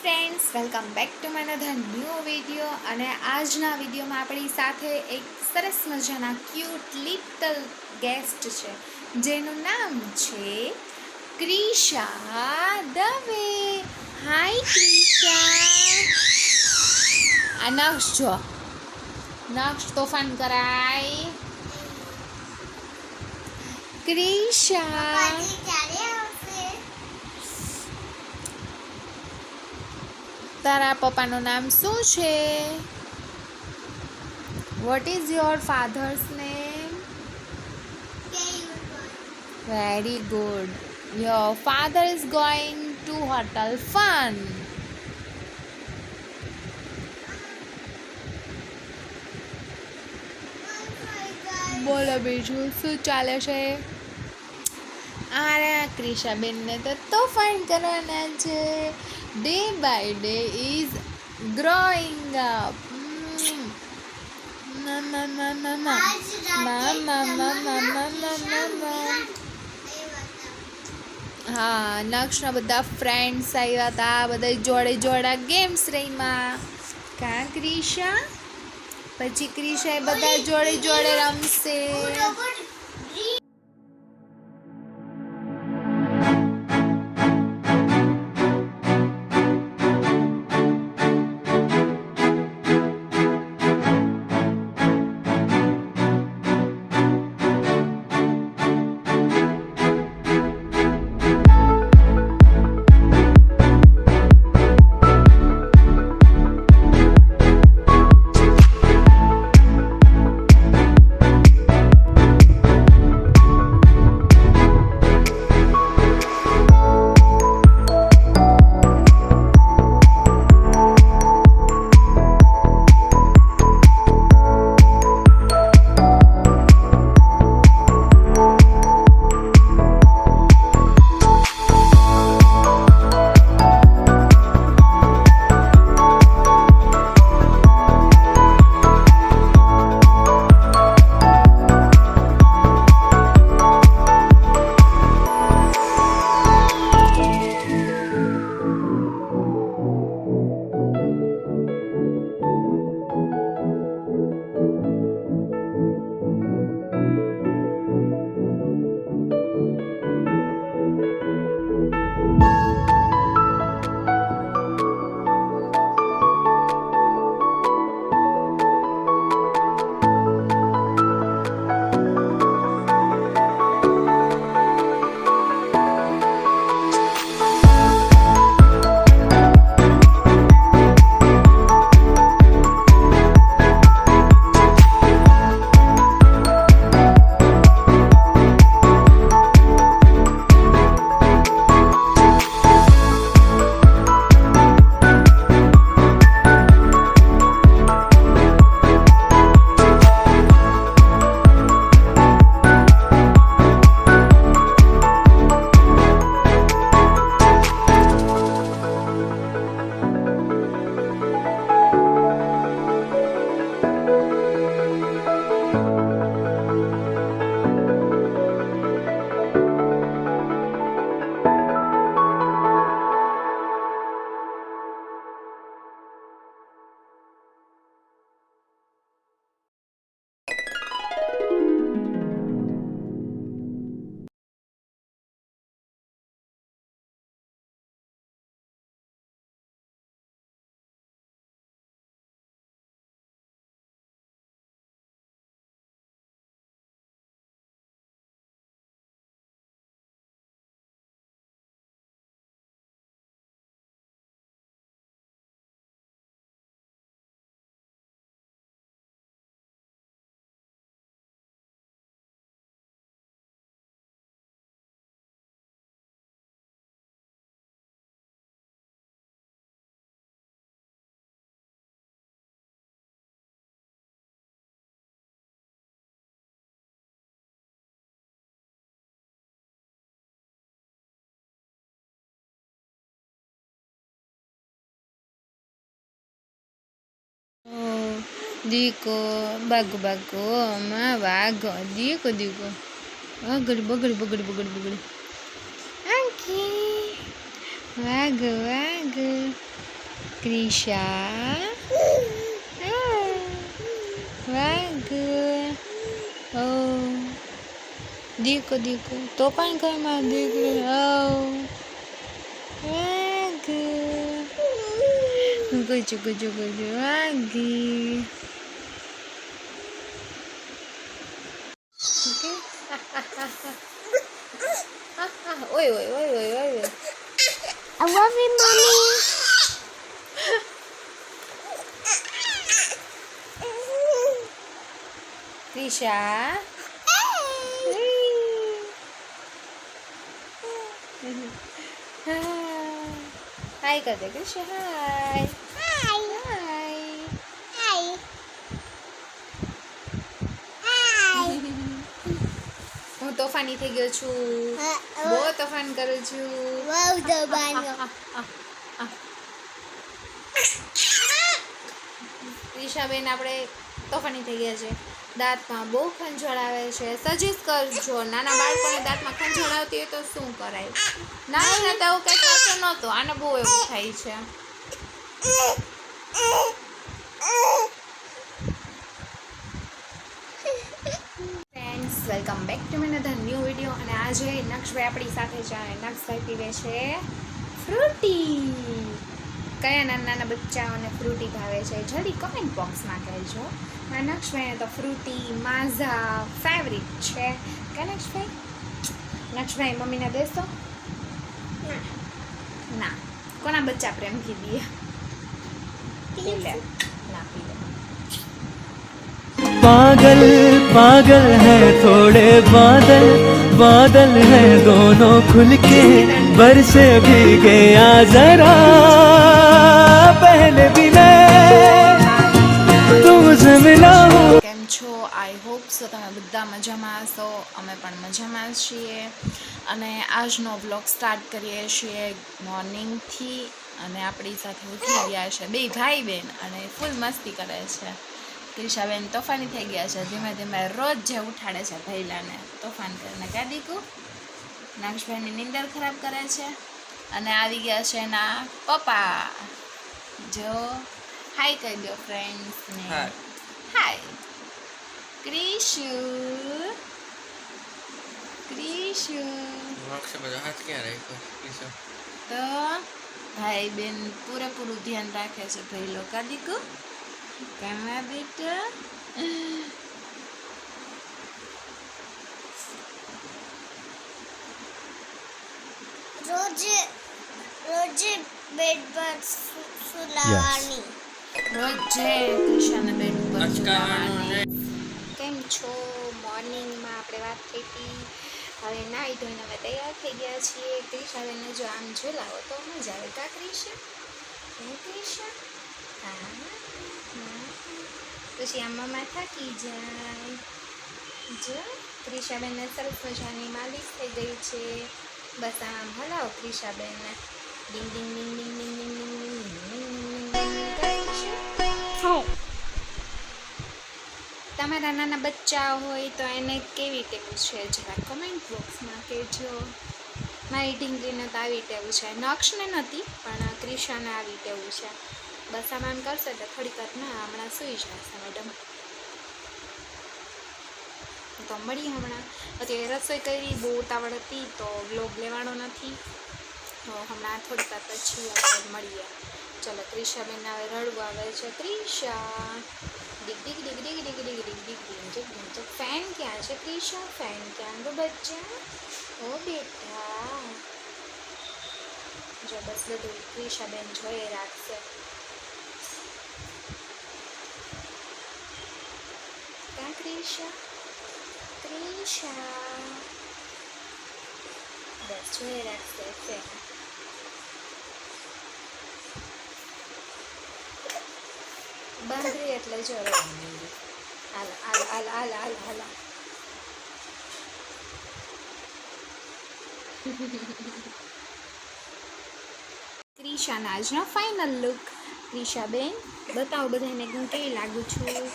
Friends, welcome back to my another new video. અને આજના વિડીયોમાં આપણી સાથે એક સરસ મજાના ક્યુટ લિટલ ગેસ્ટ છે જેનું નામ છે ક્રિશા દવે. હાય ક્રિશા. આ નક્ષ જો, નક્ષ તોફાન કરાય. ક્રિશા, તારા પપ્પાનું નામ શું છે? What is your father's name? Very good. Your father is going to hotel fun. બોલો બીજું શું ચાલે છે? અરે ક્રિશાબેનને તો તોફાન કરવાના છે. Day by day is growing up. હા, નક્ષના બધા ફ્રેન્ડ્સ આવ્યા હતા, બધા જોડે જોડા ગેમ્સ રમ્યા. કા ક્રિશા? પછી ક્રિશા બધા જોડે જોડે રમશે. દીકો બાગો બાગો માં વાઘો દીકો દીકો બગડ બગડ બગડ બગડ બગડ આંકી વાઘ વાઘ ક્રિશા વાઘ ઓ દીકો દીકો તોફાન ઘરમાં દીકરી ઓ વાઘ ગુજુ ગુજુ ગુજુ વાઘી ઓય ઓય ઓય ઓય ઓય I love you, mommy. Krisha હાય કર દે ક્રિશા હાય Hi. હાય Hi. Hi. હું તોફાની થઈ ગયો છું બહુ તોફાન કરું છું Wow, the banyo. ક્રિશાબેન આપણે તોફાની થઈ ગયા છે દાંતમાં બહુ ખંજવાળ આવે છે સજેસ્ટ કરજો નાના બાળકોને દાંતમાં ખંજવાળ આવતી હોય તો શું કરાય ના તો એવું કંઈ થતું નહોતું આને બહુ એવું થાય છે friends welcome back to my another new video અને આજે નક્ષભાઈ આપણી સાથે છે અને નક્ષભાઈ પીવે છે ફ્રૂટી કયા નાના નાના બચ્ચાઓને ફ્રૂટી ભાવે છે જલ્દી કમેન્ટ બોક્સમાં કહેજો મારા નક્ષભાઈને તો ફ્રૂટી માઝા ફેવરિટ છે કે નક્ષભાઈ નક્ષભાઈ મમ્મીને દેશો ના કોના બચ્ચા પ્રેમ કીધી પી લે ના પી લે पागल पागल है थोड़े बादल बादल है दोनों खुल के बरसे भीगे आ जरा पहले भी मैं तुमसे मिला हूँ કેમ છો આઈ હોપ સો તમે બધા મજામાં હશો અમે પણ મજામાં છીએ અને આજનો વ્લોગ સ્ટાર્ટ કરીએ છીએ મોર્નિંગથી અને આપણી સાથે ઉઠી ગયા છે બે ભાઈ બહેન અને ફૂલ મસ્તી કરે છે ક્રિશાબેન તોફાની થઈ ગયા છે ધીમે ધીમે રોજ જે ઉઠાડે છે ભૈલાને તોફાન કરીને ગાદીકુ નાગેશભાઈની નીંદર ખરાબ કરે છે અને આવી ગયા છે એના પપ્પા જો હાય કહી દો ફ્રેન્ડ્સને હાય ક્રિશુ ક્રિશુ તો ભાઈ બેન પૂરેપૂરું ધ્યાન રાખે છે ભૈલો કાદીકુ કામા બેટા રોજ બેડ પર સુલાવાની. રોજે ક્રિશાને બેડ ઉપર સુલાવવાની. કેમ છો મોર્નિંગમાં આપણે વાત થઈ હતી હવે નાહી ધોઈને અમે તૈયાર થઈ ગયા છીએ ક્રિશાબેનને જો આમ ઝુલાવો તો મજા આવે કા ક્રિશા ક્રિશા હા પછી આમ મમ્મા થાકી જાય જો ક્રિશાબેનને સરસ મજાની માલિશ થઈ ગઈ છે બસ આમ હલાવો ક્રિશાબેનને ડિંગ ડિંગ ડિંગ ડિંગ ડિંગ ડિંગ ડિંગ તમારા નાના બચ્ચા હોય તો એને કેવી ટેવું છે જરા કમેન્ટ બોક્સમાં કહેજો મારી ઢીંગલીને તો આવી ટેવું છે નક્ષને નથી પણ ક્રિશાને આવી ટેવું છે બસ આમ આમ કરશે તો થોડીક વાર ના હમણાં સૂઈ જશે મેડમ તો મળીએ હમણાં અત્યારે રસોઈ કરી બહુ ઉતાવળ હતી તો વ્લોગ લેવાનો નથી તો હમણાં થોડીક વાર પછી આપણે મળીએ ચલો ક્રિશાબેનને હવે રડવું આવે છે Krisha dig dig dig dig dig dig dig dig dig dig તો ફેન ક્યાં છે ક્રિશા ફેન ક્યાં ગો બચ્ચા ઓ બેટા જો બસ બધું ક્રિશાબેન જોઈ રાખશે ક્યાં ક્રિશા ક્રિશા બસ જોઈ રાખશે ફેન બાંધરી એટલે જો હાલ હાલ હાલ હાલ હાલ હાલ ક્રિશાના આજનો ફાઇનલ લુક ક્રિશાબેન બતાવો બધાને હું કેવી લાગુ છું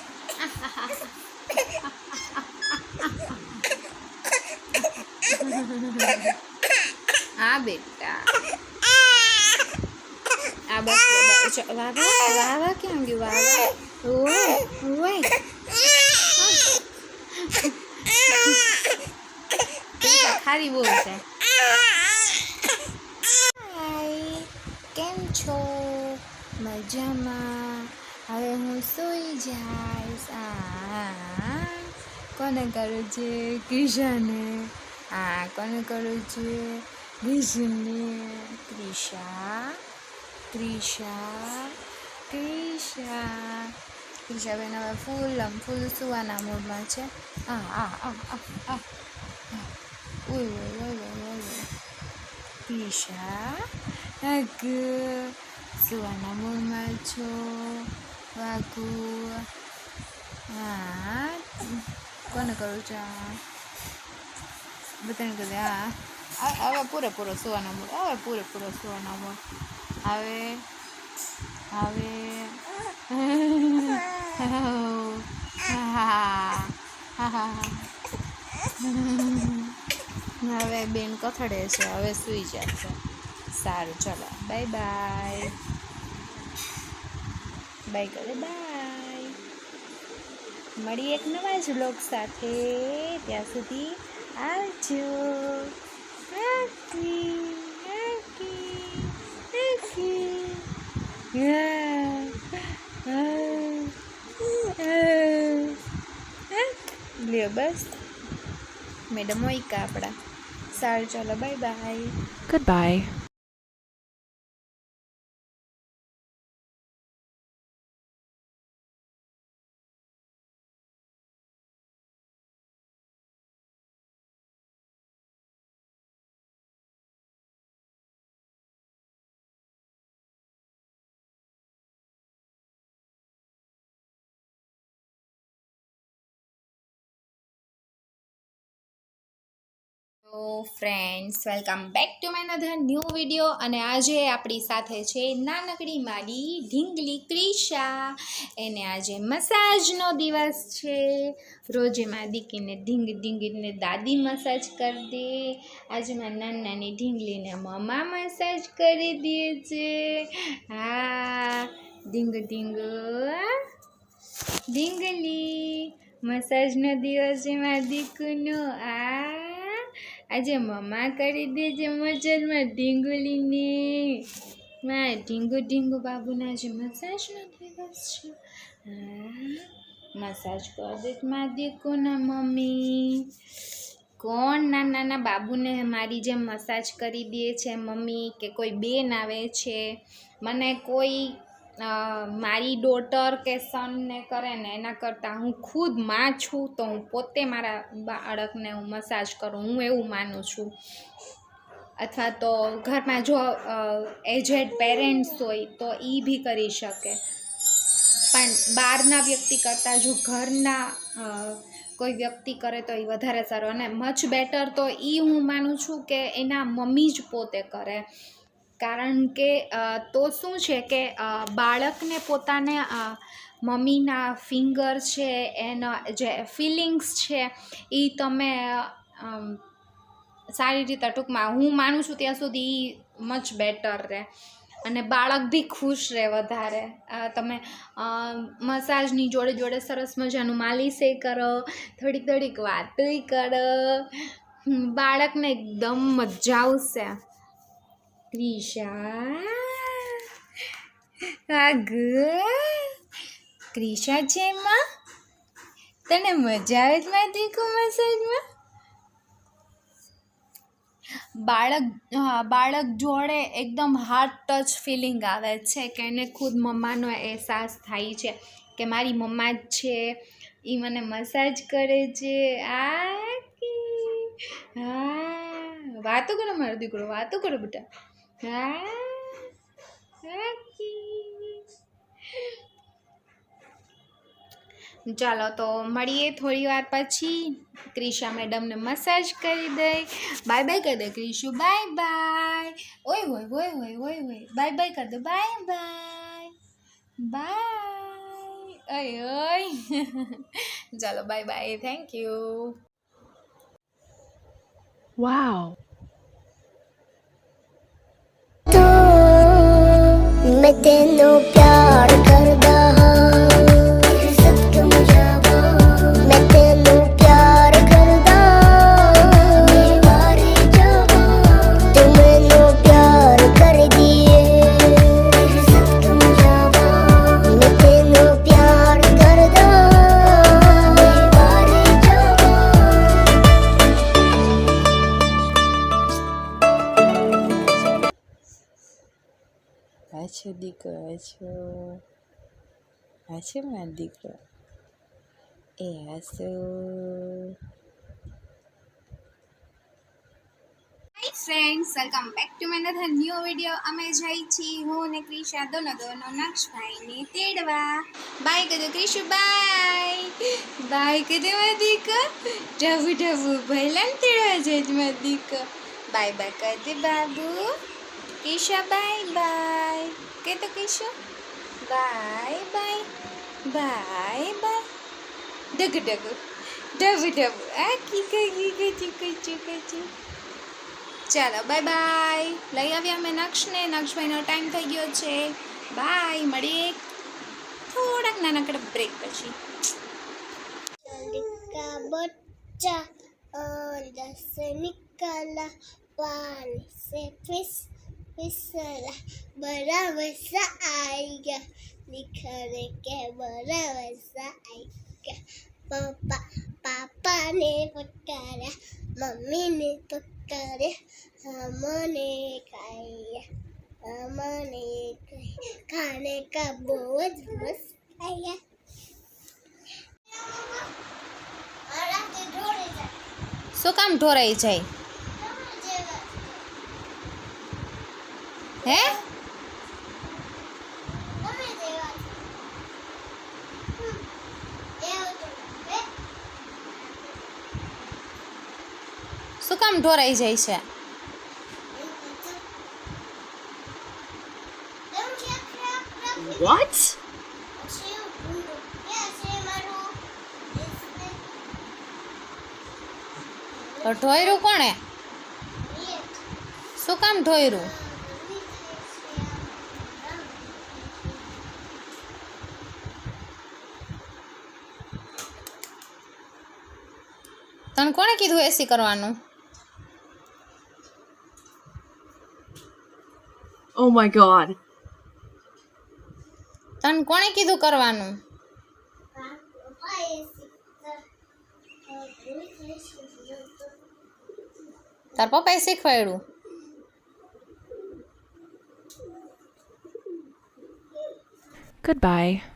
હા બેટા આ બસ વાવા ક્યાં ગયું વાવા ઓય ઓય ખારી બહુ છે. હાય, કેમ છો? મજામાં. હવે હું સૂઈ જઈશ. કોને કરું છે? ક્રિશાને. કોને કરું છે? ક્રિશુને. ક્રિશાબેન હવે ફૂલ સુવાના મૂડમાં છે. ક્રિશા સુવાના મૂડમાં છો વાગુ. કોને કરું છું? બધાને કહે હવે પૂરેપૂરો સુવાનો મૂડ. હવે હવે બેન કથળે છે. હવે સૂઈ જશે. સારું, ચલો બાય બાય કરે. બાય, મળીએ એક નવા જ વ્લોગ સાથે. ત્યાં સુધી આવજો. લ્યો બસ મેડમ હોય કા આપણા. સારું, ચાલો બાય બાય. Goodbye. તો friends, welcome back to my another new video. અને આજે આપણી સાથે છે નાનકડી માડી ઢીંગલી ક્રિશા. એને આજે મસાજનો દિવસ છે. રોજે માં દીકીને ઢીંગીને દાદી મસાજ કરી દે. આજે મારી નાની ઢીંગલીને મમ્મા મસાજ કરી દે છે. ઢીંગલી મસાજનો દિવસ છે મારી દીકુનો. આજે મમ્મા કરી દેજે મજામાં ઢીંગલીને. મારા ઢીંગુ બાબુના આજે મસાજનો દિવસ છે. મસાજ કરી દે મારા દીકુના મમ્મી. કોણ નાના બાબુને મારી જેમ મસાજ કરી દે છે મમ્મી? કે કોઈ બેન આવે છે? મને કોઈ મારી ડોટર કે સનને કરે ને એના કરતાં હું ખુદ માં છું તો હું પોતે મારા બાળકને હું મસાજ કરું, હું એવું માનું છું. અથવા તો ઘરમાં જો એજેડ પેરેન્ટ્સ હોય તો એ બી કરી શકે. પણ બહારના વ્યક્તિ કરતાં જો ઘરના કોઈ વ્યક્તિ કરે તો એ વધારે સારું. અને મચ બેટર તો એ હું માનું છું કે એના મમ્મી જ પોતે કરે. કારણ કે તો શું છે કે બાળકને પોતાને મમ્મીના ફિંગર છે, એના જે ફિલિંગ્સ છે એ તમે સારી રીતે, ટૂંકમાં હું માનું છું ત્યાં સુધી મચ બેટર રહે. અને બાળક બી ખુશ રહે વધારે. તમે મસાજની જોડે સરસ મજાનું માલિશે કરો, થોડીક વાતોય કરો, બાળકને એકદમ મજા આવશે. ક્રિશા છે માં, તને મજા આવે છે મારી દીકુ મસાજમાં? બાળક જોડે એકદમ હાર્ટ ટચ ફિલિંગ આવે છે કે એને ખુદ મમ્માનો અહેસાસ થાય છે કે મારી મમ્મા જ છે, એ મને મસાજ કરે છે. વાતો કરો મારો દીકરો, વાતો કરો બેટા. ચાલો તો મળીએ થોડી વાર પછી. ક્રિશા મેડમને મસાજ કરી દઈ. બાય કરી દે ક્રિશુ, બાય. ઓય હોય બાય કરી દે. બાય ઓય. ચાલો બાય, થેન્ક યુ. Wow. तो मैं तेनू प्यार करदा सदके जावा मैं तेनू प्यार करदा वारे जावा तू मैनू प्यार कर दिए सदके जावा मैं तेनू प्यार करदा वारे जावा આછો દીકરો આછો મારો દીકરો એ આસો hi friends welcome back to my another new video અમે જઈ છી હું ને ક્રિશા દોનો નક્ષભાઈને તેડવા બાય કીધું ક્રિશુ બાય કીધું મારો દીકરો ઢબુ ભલે ને તેડવા જાય મારો દીકરો બાય કીધું બાબુ Kisha bye કે તો Kisha bye ડગુ આ કી ચાલો બાય લઈ આવ્યા અમે નક્ષભાઈનો ટાઈમ થઈ ગયો છે બાય મળીએ થોડાક નાનકડા બ્રેક પછી का बच्चा अंदर से निकला पानी से फिसला बड़ा वैसा आएगा निखर के बड़ा वैसा आएगा पापा ने पकड़ा मम्मी ने पकड़ा हमने खाने का बहुत मस्त आया શું કામ ઢોરાઈ જાય હે શું કામ ઢોરાઈ જાય છે વોટ તો ઢોયરું કોણે શું કામ ઢોયરું તને કોણે કીધું એસી કરવાનું Oh my god. તને કોણે કીધું કરવાનું તાર પપ્પાએ શીખવાડ્યું Goodbye.